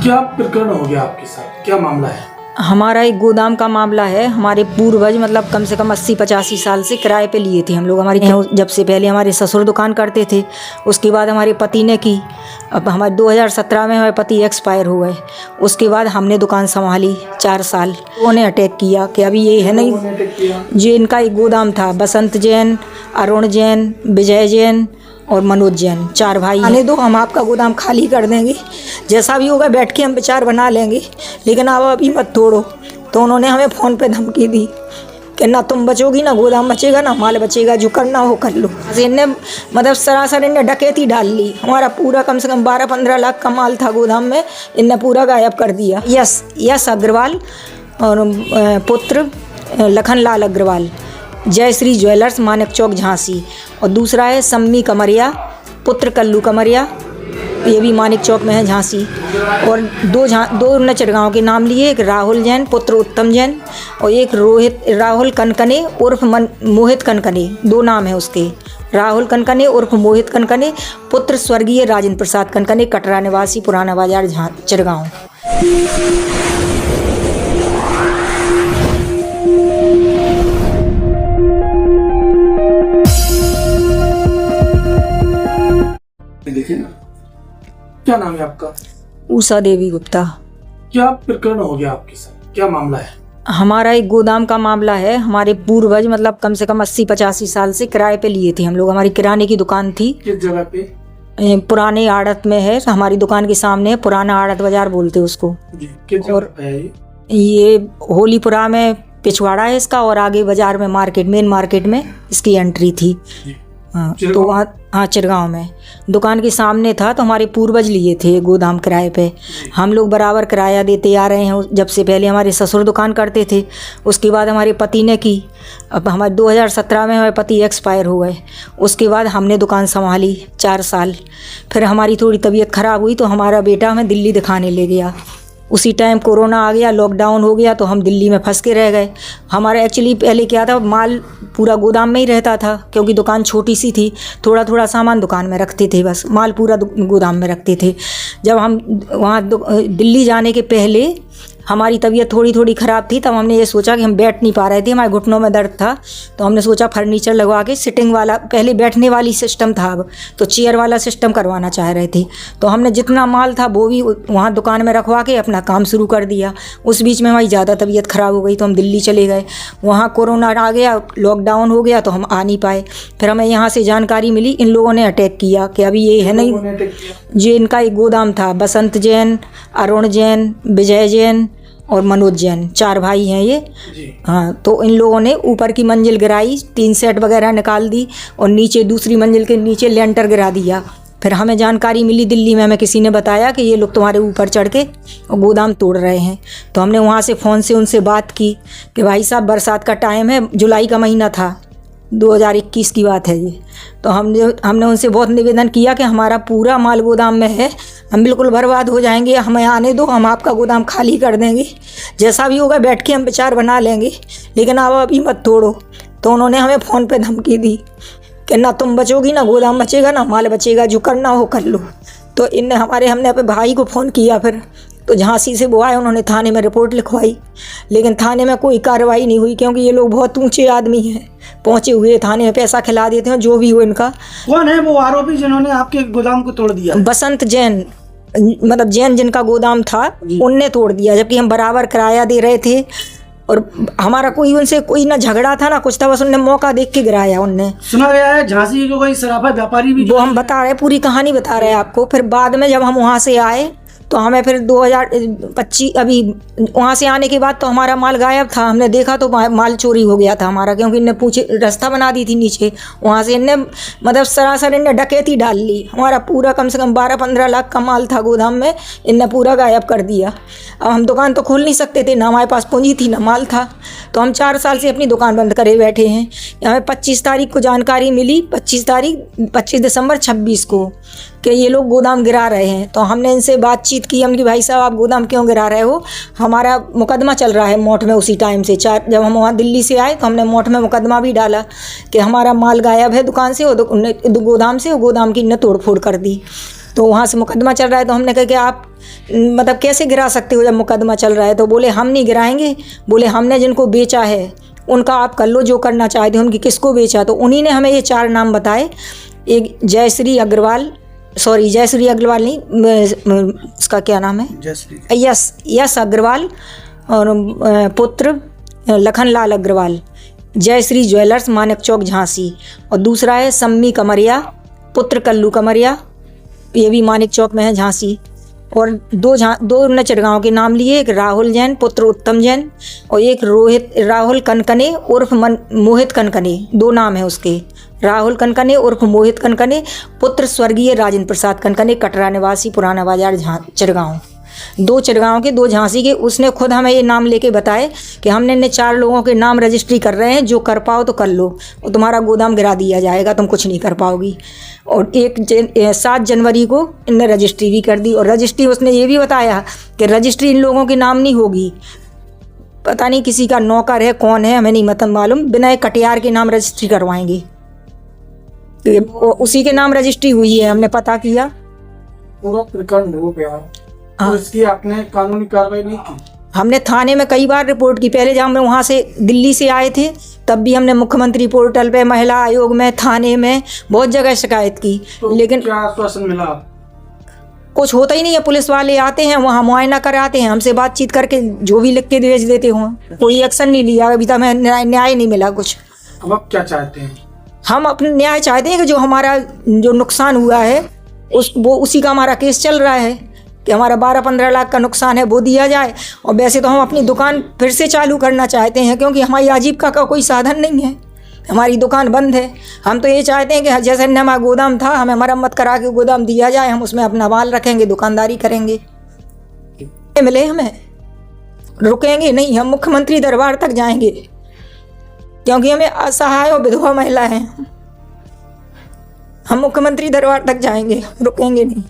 क्या प्रकरण हो गया आपके साथ, क्या मामला है? हमारा एक गोदाम का मामला है। हमारे पूर्वज मतलब कम से कम 80-85 साल से किराए पे लिए थे हम लोग। हमारे जब से पहले हमारे ससुर दुकान करते थे, उसके बाद हमारे पति ने की। अब हमारे 2017 में हमारे पति एक्सपायर हो गए। उसके बाद हमने दुकान संभाली 4 साल। उन्होंने अटैक किया कि अभी ये है नहीं, जो इनका एक गोदाम था। बसंत जैन, अरुण जैन, विजय जैन और मनोज जैन, 4 भाई। आने दो, हम आपका गोदाम खाली कर देंगे, जैसा भी होगा बैठ के हम विचार बना लेंगे, लेकिन आप अभी मत तोड़ो। तो उन्होंने हमें फ़ोन पे धमकी दी कि ना तुम बचोगी, ना गोदाम बचेगा, ना माल बचेगा, जो करना हो कर लो। इनने मतलब सरासर इनने डकैती डाल ली। हमारा पूरा कम से कम 12-15 लाख का माल था गोदाम में, इनने पूरा गायब कर दिया। यश अग्रवाल और पुत्र लखनलाल अग्रवाल, जयश्री ज्वेलर्स, मानिक चौक, झांसी। और दूसरा है सम्मी कमरिया, पुत्र कल्लू कमरिया, ये भी मानिक चौक में है, झांसी। और दो नचरगांव के नाम लिए, एक राहुल जैन पुत्र उत्तम जैन और एक राहुल कनकने उर्फ मोहित कनकने, 2 नाम है उसके। राहुल कनकने उर्फ मोहित कनकने, पुत्र स्वर्गीय राजेंद्र प्रसाद कनकने, कटरा निवासी, पुराना बाजार, चिरगांव। देखिए ना, क्या नाम है आपका? उषा देवी गुप्ता। क्या प्रकरण हो गया आपके साथ, क्या मामला है? हमारा एक गोदाम का मामला है। हमारे पूर्वज मतलब कम से कम 80-85 साल से किराए पे लिए थे हम लोग। हमारी किराने की दुकान थी। किस जगह पे? पुराने आड़त में है, हमारी दुकान के सामने है, पुराना आड़त बाजार बोलते हैं उसको जी। किस जगह पे है ये? होलीपुरा में पिछवाड़ा है इसका, और आगे बाजार में मार्केट, मेन मार्केट में इसकी एंट्री थी। हाँ, तो वहाँ, हाँ, चिरगांव में दुकान के सामने था। तो हमारे पूर्वज लिए थे गोदाम किराए पे। हम लोग बराबर किराया देते आ रहे हैं जब से पहले हमारे ससुर दुकान करते थे। उसके बाद हमारे पति ने की। अब हमारे 2017 में हमारे पति एक्सपायर हो गए। उसके बाद हमने दुकान संभाली 4 साल। फिर हमारी थोड़ी तबीयत ख़राब हुई तो हमारा बेटा हमें दिल्ली दिखाने ले गया। उसी टाइम कोरोना आ गया, लॉकडाउन हो गया, तो हम दिल्ली में फंस के रह गए। हमारा एक्चुअली पहले क्या था, माल पूरा गोदाम में ही रहता था, क्योंकि दुकान छोटी सी थी। थोड़ा थोड़ा सामान दुकान में रखते थे, बस माल पूरा गोदाम में रखते थे। जब हम वहाँ दिल्ली जाने के पहले हमारी तबीयत थोड़ी ख़राब थी, तब हमने ये सोचा कि हम बैठ नहीं पा रहे थे, हमारे घुटनों में दर्द था। तो हमने सोचा फर्नीचर लगवा के सिटिंग वाला, पहले बैठने वाली सिस्टम था, अब तो चेयर वाला सिस्टम करवाना चाह रहे थे। तो हमने जितना माल था वो भी वहाँ दुकान में रखवा के अपना काम शुरू कर दिया। उस बीच में हमारी ज़्यादा तबीयत ख़राब हो गई तो हम दिल्ली चले गए। वहाँ कोरोना आ गया, लॉकडाउन हो गया, तो हम आ नहीं पाए। फिर हमें यहाँ से जानकारी मिली इन लोगों ने अटैक किया कि अभी ये है नहीं, जो इनका एक गोदाम था। बसंत जैन, अरुण जैन, विजय जैन और मनोज जैन, 4 भाई हैं ये। हाँ, तो इन लोगों ने ऊपर की मंजिल गिराई, 3 सेट वगैरह निकाल दी और नीचे दूसरी मंजिल के नीचे लेंटर गिरा दिया। फिर हमें जानकारी मिली दिल्ली में, हमें किसी ने बताया कि ये लोग तुम्हारे ऊपर चढ़ के और गोदाम तोड़ रहे हैं। तो हमने वहाँ से फ़ोन से उनसे बात की कि भाई साहब बरसात का टाइम है, जुलाई का महीना था, 2021 की बात है ये। तो हमने उनसे बहुत निवेदन किया कि हमारा पूरा माल गोदाम में है, हम बिल्कुल बर्बाद हो जाएंगे, हमें आने दो, हम आपका गोदाम खाली कर देंगे, जैसा भी होगा बैठ के हम विचार बना लेंगे, लेकिन आप अभी मत तोड़ो। तो उन्होंने हमें फ़ोन पे धमकी दी कि ना तुम बचोगी, ना गोदाम बचेगा, ना माल बचेगा, जो करना हो कर लो। तो हमने अपने भाई को फ़ोन किया। फिर तो झांसी से वो आए, उन्होंने थाने में रिपोर्ट लिखवाई, लेकिन थाने में कोई कार्रवाई नहीं हुई, क्योंकि ये लोग बहुत ऊंचे आदमी हैं, पहुंचे हुए थाने में पैसा खिला देते हैं, जो भी हो इनका। कौन है वो आरोपी जिन्होंने आपके गोदाम को तोड़ दिया? बसंत जैन, मतलब जैन जिनका गोदाम था, उनने तोड़ दिया, जबकि हम बराबर किराया दे रहे थे और हमारा उनसे कोई ना झगड़ा था ना कुछ था, बस उनने मौका देख के गिराया। उनने सुना गया है झांसी के कोई शराफा व्यापारी भी, वो हम बता रहे, पूरी कहानी बता रहे हैं आपको। फिर बाद में जब हम वहाँ से आए तो हमें फिर 2025 अभी वहाँ से आने के बाद तो हमारा माल गायब था। हमने देखा तो माल चोरी हो गया था हमारा, क्योंकि इनने पूछे रास्ता बना दी थी नीचे, वहाँ से इनने मतलब सरासर इनने डकैती डाल ली। हमारा पूरा कम से कम 12-15 लाख का माल था गोदाम में, इनने पूरा गायब कर दिया। अब हम दुकान तो खोल नहीं सकते थे, ना हमारे पास पूंजी थी ना माल था, तो हम 4 साल से अपनी दुकान बंद करे बैठे हैं। हमें 25 तारीख को जानकारी मिली, 25 दिसंबर 26 को, कि ये लोग गोदाम गिरा रहे हैं। तो हमने इनसे बातचीत की, हमने भाई साहब आप गोदाम क्यों गिरा रहे हो, हमारा मुकदमा चल रहा है मोट में। उसी टाइम से जब हम वहाँ दिल्ली से आए तो हमने मोट में मुकदमा भी डाला कि हमारा माल गायब है दुकान से, गोदाम से, और गोदाम की इन्हें तोड़ फोड़ कर दी। तो वहाँ से मुकदमा चल रहा है। तो हमने कहा कि आप मतलब कैसे गिरा सकते हो जब मुकदमा चल रहा है? तो बोले हम नहीं गिराएंगे, बोले हमने जिनको बेचा है उनका आप कर लो जो करना चाहते हो। उनकी किसको बेचा? तो उन्हीं ने हमें ये 4 नाम बताए। एक जयश्री अग्रवाल नहीं, उसका क्या नाम है, यश अग्रवाल, और पुत्र लखनलाल अग्रवाल, जयश्री ज्वेलर्स, मानिक चौक, झांसी। और दूसरा है सम्मी कमरिया, पुत्र कल्लू कमरिया, ये भी मानिक चौक में है, झांसी। और दो ने चिड़गांव के नाम लिए, एक राहुल जैन पुत्र उत्तम जैन, और एक राहुल कनकने उर्फ मोहित कनकने, 2 नाम है उसके, राहुल कनकने उर्फ मोहित कनकने, पुत्र स्वर्गीय राजेंद्र प्रसाद कनकने, कटरा निवासी, पुराना बाजार, चिड़गांव। 2 चिड़गांव के, 2 झांसी के। उसने खुद हमें ये नाम लेके बताए कि हमने इन 4 लोगों के नाम रजिस्ट्री कर रहे हैं, जो कर पाओ तो कर लो, और तुम्हारा गोदाम गिरा दिया जाएगा, तुम कुछ नहीं कर पाओगी। और 7 जनवरी को इनने रजिस्ट्री भी कर दी। और रजिस्ट्री उसने ये भी बताया कि रजिस्ट्री इन लोगों के नाम नहीं होगी, पता नहीं किसी का नौकर है, कौन है, हमें नहीं मतलब मालूम, विनय कटियार के नाम रजिस्ट्री करवाएंगे। उसी के नाम रजिस्ट्री हुई है, हमने पता किया। पूरा प्रकरण हो गया। तो इसकी आपने कानूनी कार्रवाई नहीं की? हमने थाने में कई बार रिपोर्ट की। पहले जब हम वहाँ से दिल्ली से आए थे तब भी हमने मुख्यमंत्री पोर्टल पे, महिला आयोग में, थाने में, बहुत जगह शिकायत की। तो लेकिन क्या आश्वासन मिला? कुछ होता ही नहीं है। पुलिस वाले आते हैं, वहाँ मुआयना कराते हैं, हमसे बातचीत करके जो भी लिख के भेज देते हो, कोई एक्शन नहीं लिया अभी तक। हमें न्याय नहीं मिला कुछ। अब आप क्या चाहते हैं? हम अपने न्याय चाहते हैं कि जो हमारा जो नुकसान हुआ है उसी का हमारा केस चल रहा है कि हमारा 12-15 लाख का नुकसान है, वो दिया जाए। और वैसे तो हम अपनी दुकान फिर से चालू करना चाहते हैं, क्योंकि हमारी आजीविका का कोई साधन नहीं है, हमारी दुकान बंद है। हम तो ये चाहते हैं कि जैसे हमारा गोदाम था, हमें मरम्मत करा के गोदाम दिया जाए, हम उसमें अपना माल रखेंगे, दुकानदारी करेंगे। मिले हमें, रुकेंगे नहीं, हम मुख्यमंत्री दरबार तक जाएंगे, क्योंकि हमें असहाय और विधवा महिला हैं। हम मुख्यमंत्री दरबार तक जाएंगे, रुकेंगे नहीं।